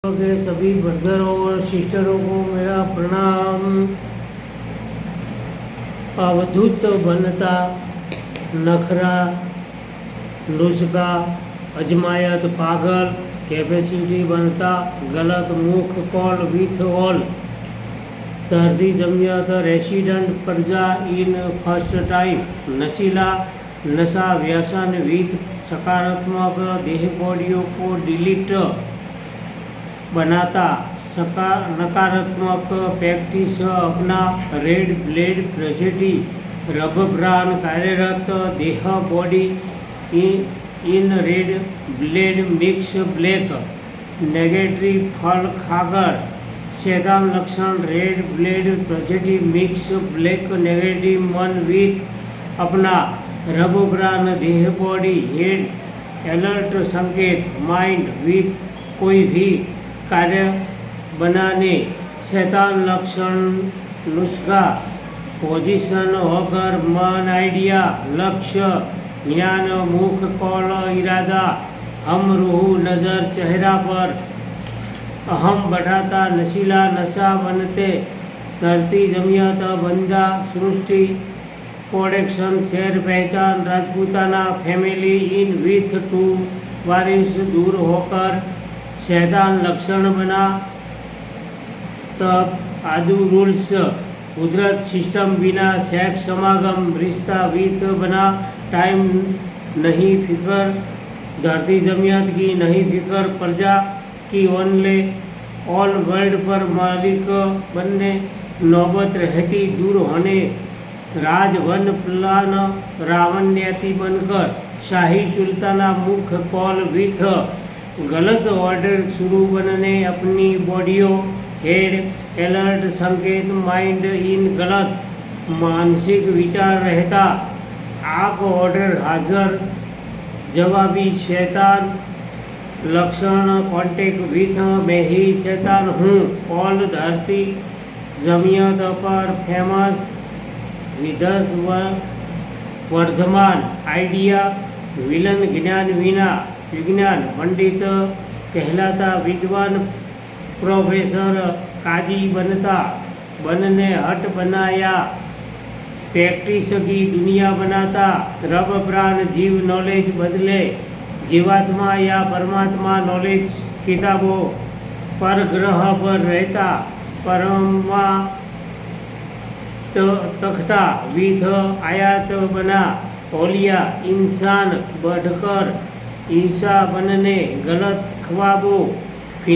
के सभी ब्रदरों और सिस्टरों को मेरा प्रणाम। अवधूत बनता नखरा नुस्खा अजमायत पागल कैपेसिटी बनता गलत मुख कॉल विथ ऑल धरती जमियत रेसिडेंट प्रजा इन फर्स्ट टाइम नशीला नशा व्यसन विथ सकारात्मक देह बॉडियों को डिलीट बनाता नकारात्मक प्रैक्टिस अपना रेड ब्लेड ट्रेजेडी रब ब्रांड कार्यरत देह body in red blade mix black negative फल खाकर सैदान लक्षण red blade tragedy mix black negative मन विथ अपना रब ब्रांड देह बॉडी हेड अलर्ट संकेत माइंड विथ कोई भी कार्य बनाने शैतान लक्षण नुस्खा पोजीशन होकर मन आइडिया लक्ष्य ज्ञान मुख कौल इरादा हम रूह नज़र चेहरा पर अहम बढ़ाता नशीला नशा बनते धरती जमियत बंदा सृष्टि प्रोडक्शन शेर पहचान राजपूताना फैमिली इन विथ टू वारिस दूर होकर शैतान लक्षण बना तब आदू रूल्स कुदरत सिस्टम बिना सेक्स समागम रिश्ता विथ बना टाइम नहीं फिक्र धरती जमियत की नहीं फिक्र प्रजा की ओनले ऑल वर्ल्ड पर मालिक बनने नौबत रहती दूर होने राजवन प्लान रावण्यति बनकर शाही सुल्ताना मुख कॉल विथ गलत ऑर्डर शुरू बनने अपनी बॉडियों हेड अलर्ट संकेत माइंड इन गलत मानसिक विचार रहता आप ऑर्डर हाजर जवाबी शैतान लक्षण कॉन्टेक्ट विथ मैं ही शैतान हूँ ऑल धरती जमियत पर फेमस विधर्ष वर्धमान आइडिया विलन ज्ञान विना विज्ञान पंडित कहलाता विद्वान प्रोफेसर काजी बनने हट बनाया प्रैक्टिस की दुनिया बनाता रब प्राण जीव नॉलेज बदले जीवात्मा या परमात्मा नॉलेज किताबों पर ग्रह पर रहता परमा तख्ता विथ आयात बना ओलिया इंसान बढ़कर ईसा बनने गलत ख्वाबों